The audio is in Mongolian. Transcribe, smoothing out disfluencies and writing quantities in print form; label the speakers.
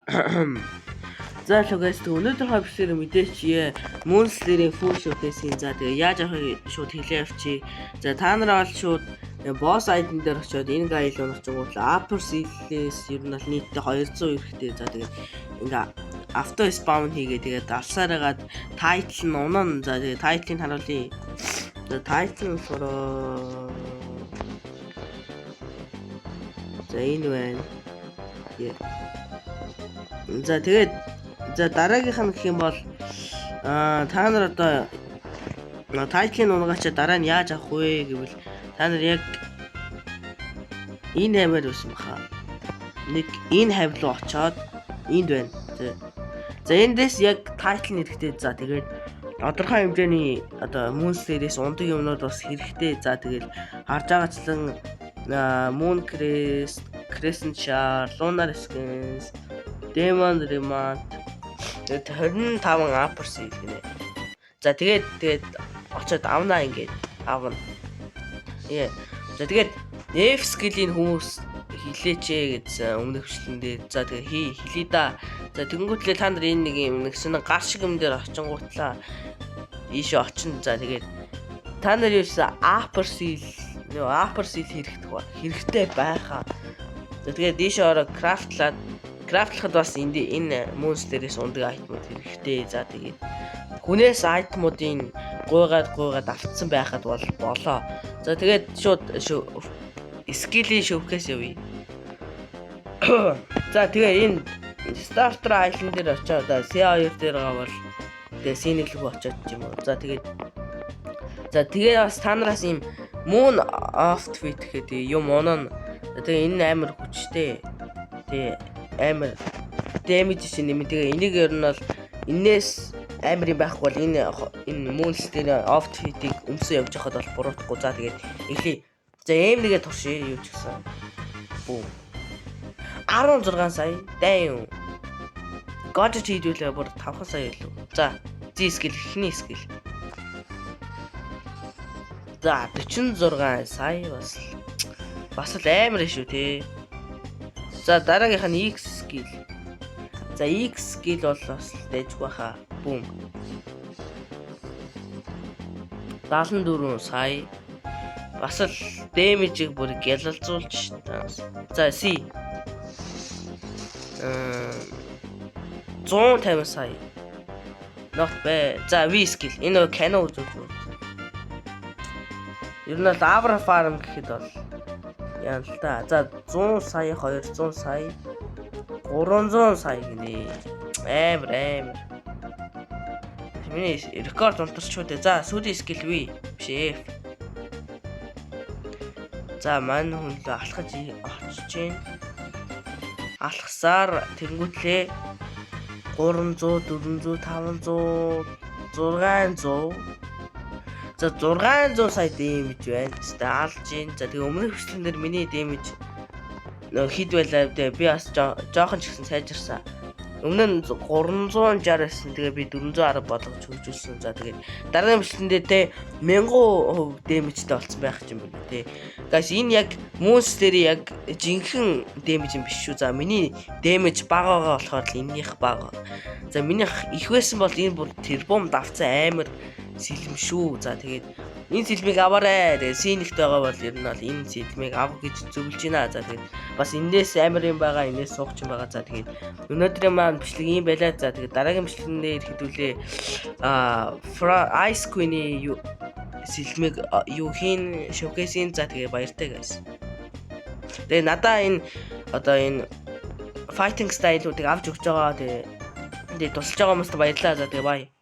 Speaker 1: За guys өнөөдөр хавьсэр мэдээч Moonslayer-ийн full showcase-ийн за тэгээ яаж авахыг шууд хэлээ явчих. За та нараа бол шууд boss item дээр очиод энэ guide руу очингууд upper seal-ээс ер нь бол нийтдээ 200 эрэхтэй. За тэгээ ингээ auto spawn хийгээ тэгээд алсаараагаад title нь унаа. За тэгээ title-ыг харуулъя. За title болохоор за энэ байна. За тэгээд за дараагийнх нь гэх юм бол та нар одоо title-ийн унгаач дараа нь яаж авах вэ гэвэл та нар яг энэ хавьар байсан баха. Нэг энэ хавь руу очоод энд байна. За эндээс яг title хэрэгтэй. За тэгээд тодорхой хэмжээний одоо Moonslayer-ээс ундаг юмнууд бас хэрэгтэй. За тэгээд харж байгаачлан Moon Crest, Crescent Shard, Lunar Skins, Demon Remnant 25 upper seal гинэ. За тэгээд очоод авнаа ингээд авна. За тэгээд F skill-ийн хүмүүс хилээч гэж өмнөх бичлэн дээр за тэгээ хэлээ да. За тэгэнгүүтлээ та нар энэ нэг юм нэгсэн гар шиг юм дээр очингуутлаа ийшээ очино. За тэгээд та нар юусэн upper seal хэрэгтэй байхаа. За тэгээд ийшээ ороо крафтлахад бас энэ Moonslayer-ээс ундаг айтмууд хэрэгтэй. За тэгээд хүнээс айтмуудын гуйгаад автсан байхад болоо. За тэгээд шууд skill-ийн showcase явъя. За тэгээ энэ starter island дээр очоод C2 дээр гавал тэгээ C1 рүү очоод юм уу. За тэгээд бас та нараас ийм Moon outfit гэдэг юм оноо. Тэгээ энэ амар хүчтэй. Тэгээ амар damage чинь нэмээ. Тэгээ энийг ер нь бол энээс амар юм байхгүй бол энэ Moonslayer outfit-ийг өмсөө явж хахад бол буруутахгүй. За тэгээд эхлэе. За нэгээ туршээ юу ч гэсэн. Бүү. 16 сая дай юм. Gadget хийдүүлээ бүр 5 сая илүү. За Z skill ихний skill. За 46 сая бас л амар шүү те. За дараагийнх нь X skill. За X skill бол бас дэжгүй хаа. Бүүм. 74 сая. Бас л damage-ийг бүр гялалзуулж та. За C 150 сая. Not bad. За V skill. Энэ canon үзүүлж. Ер нь л Abra farm гэхэд бол яа л та. За 100 сая, 200 сая, 300 сая гинэ. Амар. Миний рекорд унтарчгүй дээ. За сүүлийн skill V биш F. За маань хүн л алхаж очиж гин. Алхасаар тэнгуүтлээ 300, 400, 500, 600. За 600 сая damage байна. Тэ алж гин. За тэгээ өмнөх хөшлөндөр миний damage хэд байлаа вэ? Би бас жоохон ч гэсэн сайжирсан. Өмнө нь 360-аас тэгээ би 410 болгож хөгжүүлсэн. За тэгээд дараагийн бичлэндээ те 1000% damage-тэй болсон байх юм байна те. Guys энэ яг Moonslayer яг жинхэнэ damage юм биш шүү. За миний damage бага байгаа болохоор л энэнийх бага. За минийх их байсан бол энэ бүр тэрбум давцсан амар сэлэм шүү. За тэгээд энэ сэлмийг аваарай. Тэгээд C1-т байгаа бол ер нь бол энэ сэлмийг авах гэж зөвлөж байна. За тэгээд бас энэс амар юм байгаа, энэс суугч юм байгаа. За тэгээд өнөөдрийн маань бичлэг ийм байлаа. За тэгээд дараагийн бичлэгнээ ирэхдүүлээ Ice Queen-ийн сэлмийг юу хийн showcase-ийн. За тэгээд баяртай guys. Тэгээд надаа энэ одоо энэ fighting style-уудыг авч өгч байгаа. Тэгээд тусалж байгаа хүмүүст баярлалаа. За тэгээд bye.